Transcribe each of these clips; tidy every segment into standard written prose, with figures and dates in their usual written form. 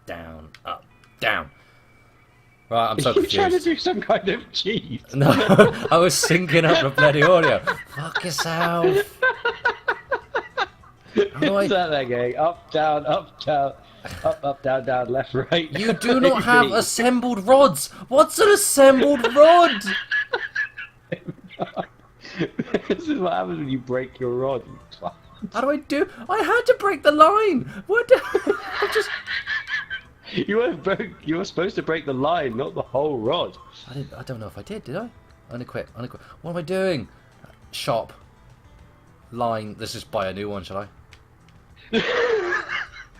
down, up, down. Right, I'm so Are you confused. trying to do some kind of cheat? No, I was syncing up the bloody audio. Fuck yourself. How do Is I... that there going up, down, down, left, right? You do not have assembled rods. What's an assembled rod? This is what happens when you break your rod. You twat. How do I do? I had to break the line. What? I just... You were supposed to break the line, not the whole rod. I don't know if I did I? Unequip. What am I doing? Shop. Line. Let's just buy a new one, shall I?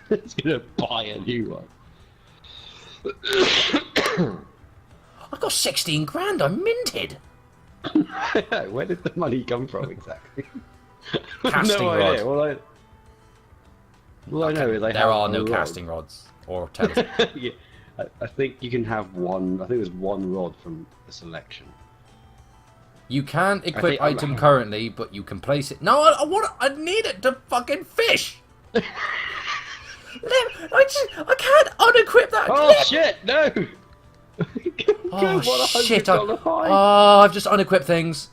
It's gonna buy a new one. I've got 16 grand. I'm minted. Where did the money come from exactly? Casting no rod. idea. All I know is There are no casting rods or tellers. Yeah, I think you can have one. I think there's one rod from the selection. You can't equip I'm- item currently, but you can place it. No, I need it to fucking fish. I can't unequip that Oh clip. shit! No. Oh shit! $100 fine. I've just unequipped things.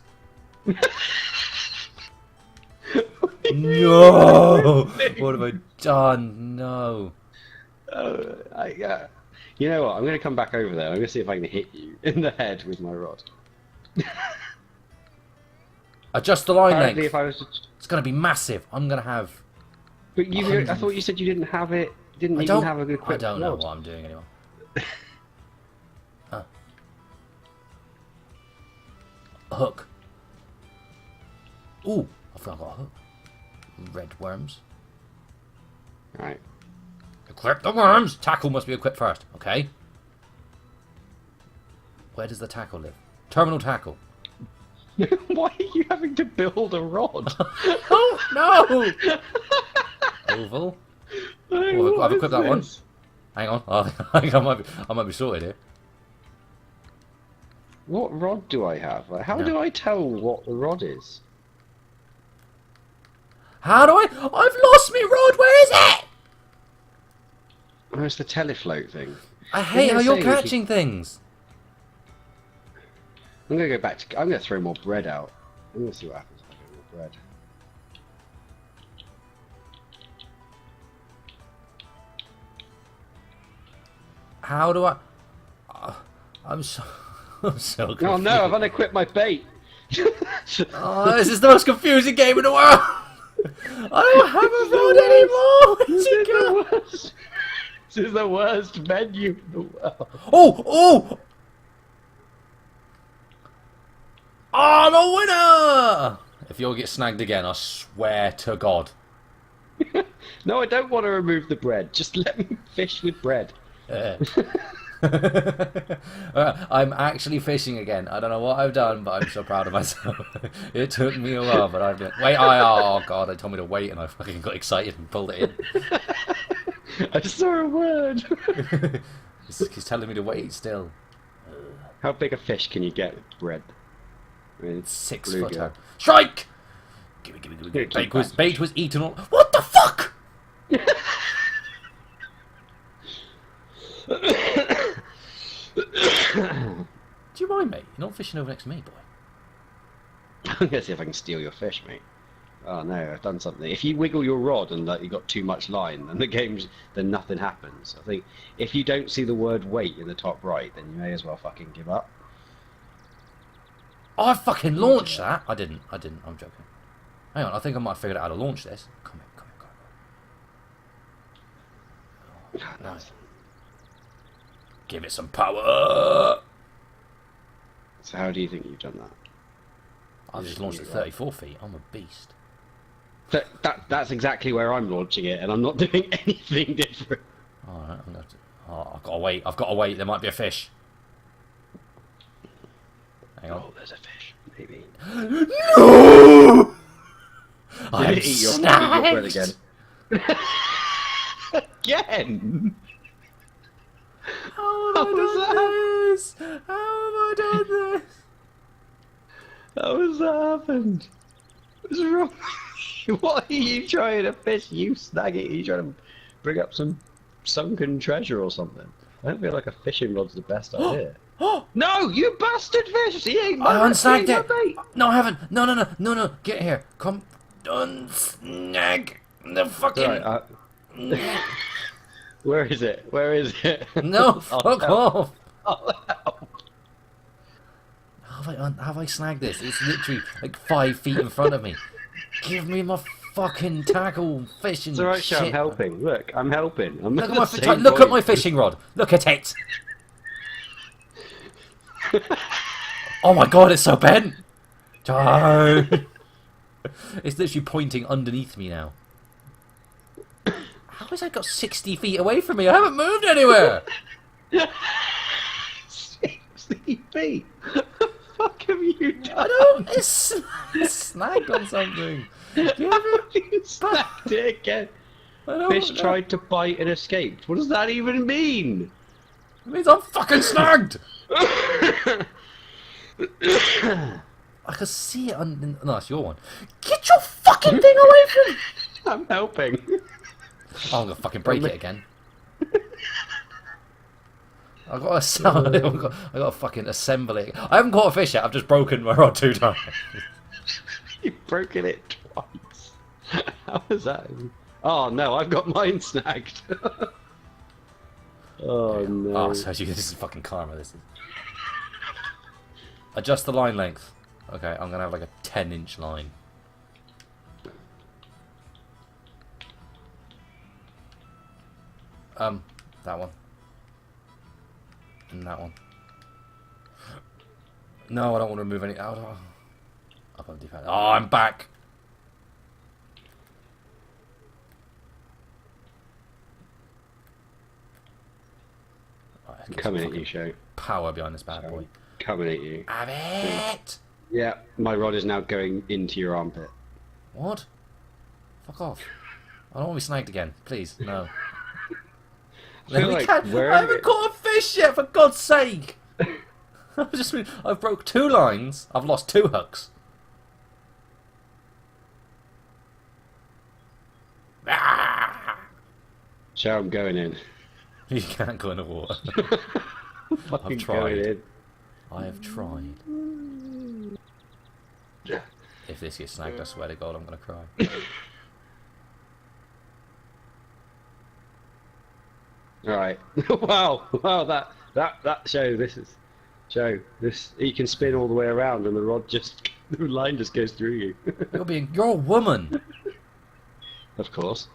No! What have I done? No. You know what? I'm going to come back over there. I'm going to see if I can hit you in the head with my rod. Adjust the line Apparently, length. if I was to... It's going to be massive. I'm going to have... But I thought you said you didn't have it. Didn't even have a good I equipped don't know rod. what I'm doing anymore. Hook. Ooh, I forgot I got a hook. Red worms. Right. Equip the worms! Tackle must be equipped first. Okay. Where does the tackle live? Terminal tackle. Why are you having to build a rod? Oh, no! Oval. Oh, I've equipped that one. Hang on. I think I might be sorted here. What rod do I have? Like, how No. do I tell what the rod is? How do I... I've lost me rod! Where is it? Oh, it's the telefloat thing. I hate how Didn't you're they say we catching things. I'm gonna go back to. I'm gonna throw more bread out. I'm gonna see what happens if I throw more bread. How do I... I'm so... I'm so confused. Oh no! I've unequipped my bait. Oh, this is the most confusing game in the world! I don't have a rod anymore! Where's it go? This is the worst menu in the world. Oh! Oh! I'm a winner! If you'll get snagged again, I swear to God. No, I don't want to remove the bread. Just let me fish with bread. I'm actually fishing again. I don't know what I've done, but I'm so proud of myself. It took me a while, but I've been... Wait, oh God, they told me to wait and I fucking got excited and pulled it in. I just saw a word. He's telling me to wait still. How big a fish can you get with bread? I mean, it's 6 bluegill. footer. Strike! Gimme. Bait was eaten all... What the fuck? Do you mind, mate? You're not fishing over next to me, boy. I'm gonna see if I can steal your fish, mate. Oh no, I've done something. If you wiggle your rod and like you got too much line, then nothing happens. I think if you don't see the word wait in the top right, then you may as well fucking give up. Oh, I fucking launched that. I didn't. I'm joking. Hang on, I think I might have figured out how to launch this. Come here. Oh, nice. Give it some power. So how do you think you've done that? I've just launched at 34 feet. I'm a beast. That's exactly where I'm launching it, and I'm not doing anything different. Alright, I'm going to... Oh, I've got to wait. There might be a fish. Hang on. Oh, there's a fish. Maybe. No! I'm Eat your snagged! bread again. Again? How have I done this? How have I done this? How has that happened? What's wrong? What are you trying to fish? You snag it. Are you trying to bring up some sunken treasure or something. I don't feel like a fishing rod's the best idea. No, you bastard fish! He ain't I my unsnagged he it! ain't my mate. No, I haven't! No, no, no, no, no! Get here! Come, unsnag the fucking... Right, where is it? Where is it? No, fuck off! Oh, help. Have I snagged this? It's literally like 5 feet in front of me. Give me my fucking tackle fishing It's alright, shit. I'm helping. Look, I'm helping. I'm Look, at at the my, same look at point. my fishing rod. Look at it. Oh my god, it's so bent. Joe. It's literally pointing underneath me now. How has I got 60 feet away from me? I haven't moved anywhere. 60 feet? What the fuck have you done? I don't. It's snagged on something. Give it You snagged it again. I don't Fish know. tried to bite and escaped. What does that even mean? It means I'm fucking snagged. I can see it on... No, that's your one. Get your fucking thing away from me! I'm helping. Oh, I'm gonna fucking break it again. I've got to I fucking assemble it. I haven't caught a fish yet, I've just broken my rod 2 times. You've broken it twice. How is that? Oh no, I've got mine snagged. Oh no. Oh, so this is fucking karma, this is. Adjust the line length. Okay, I'm gonna have like a 10-inch line. That one. And that one. No, I don't want to remove any. Oh, up on defense. Oh, I'm back. Right, let's I'm get some coming at fucking you, Show. power behind this bad boy. Coming at you. Have it. Yeah, my rod is now going into your armpit. What? Fuck off. I don't want to be snagged again. Please, no. I feel We like can't- where I haven't caught a fish yet, for God's sake! I've broke 2 lines, I've lost 2 hooks. Ah! Show, I'm going in. You can't go in the water. Fucking tried. going in. I have tried. If this gets snagged, I swear to God, I'm gonna cry. Alright. Wow, that show, this he can spin all the way around and the rod just the line just goes through you. You're a woman! Of course.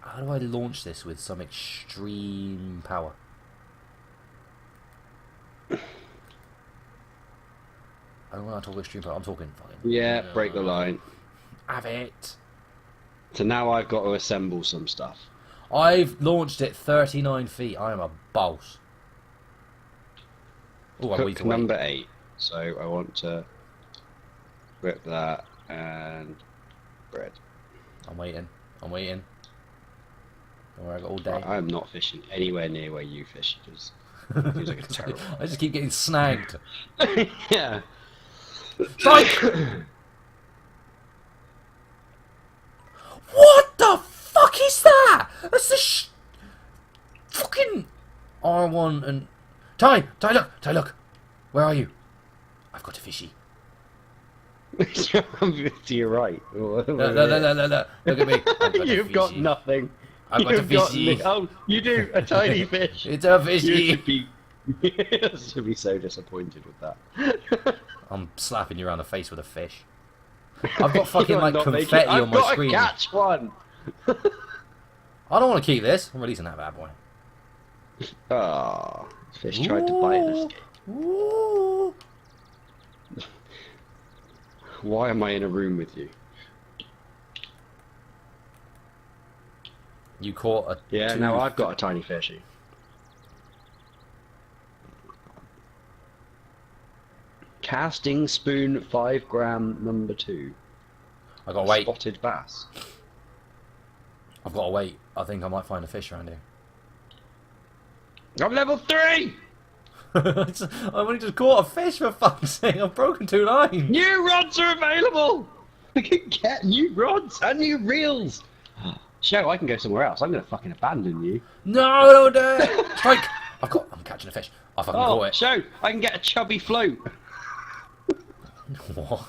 How do I launch this with some extreme power? I don't want to talk extreme power, I'm talking fucking... Yeah, break the line. Have it! So now I've got to assemble some stuff. I've launched it 39 feet. I am a boss. Oh, I'm weak Hook away. number 8. So I want to grip that and bread. I'm waiting. I'm waiting. Don't worry, I got all day. I am not fishing anywhere near where you fish because it feels like a terrible. I just keep getting snagged. Yeah. Strike! What the fuck is that? That's the fucking R1 and... Ty, look. Where are you? I've got a fishy. I'm to your right. No. Look at me. I've got You've a got fishy. nothing. I've got a You've got fishy. oh, you do a tiny fish. It's a You fishy. should be. You should be so disappointed with that. I'm slapping you around the face with a fish. I've got fucking You're like not making- confetti on I've my got screen. to catch one. I don't want to keep this. I'm releasing that bad boy. Ah, fish tried to bite and escape. Ooh. Why am I in a room with you? You caught a... Yeah, two- now I've got a tiny fishy. Casting spoon 5 gram number 2. I gotta wait. Spotted bass. I've gotta wait. I think I might find a fish around here. I'm level 3! I've only just caught a fish, for fuck's sake. I've broken 2 lines. New rods are available! We can get new rods and new reels! Show, I can go somewhere else. I'm going to fucking abandon you. No, don't do it. Strike. I'm catching a fish. I fucking caught it. Show, I can get a chubby float. What?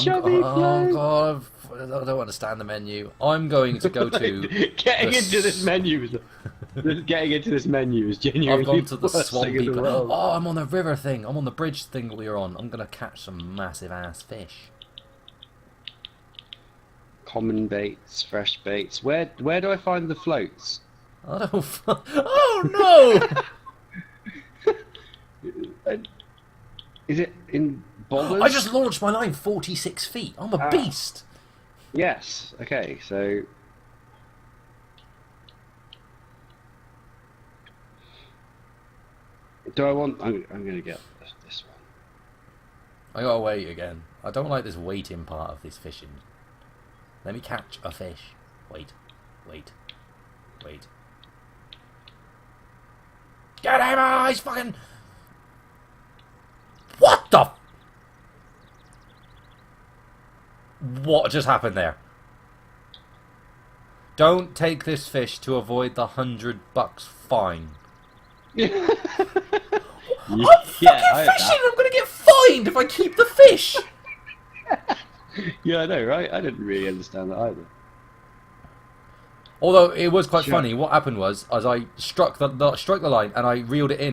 Chubby float. God, I don't understand the menu. I'm going to go to... Getting into this menu is genuinely I've gone to the worst swamp thing in the people. world. Oh, I'm on the river thing. I'm on the bridge thing we're on. I'm going to catch some massive ass fish. Common baits, fresh baits. Where do I find the floats? I don't... Oh, no! Is it in bollers? I just launched my line 46 feet. I'm a beast. Yes. Okay. So. Do I want? I'm going to get this one. I gotta wait again. I don't like this waiting part of this fishing. Let me catch a fish. Wait. Get him! Oh, he's fucking... What the... What just happened there? Don't take this fish to avoid the $100 fine. I'm fucking fishing! I'm gonna get fined if I keep the fish! Yeah, I know, right? I didn't really understand that either. Although it was quite funny. What happened was, as I struck the line and I reeled it in.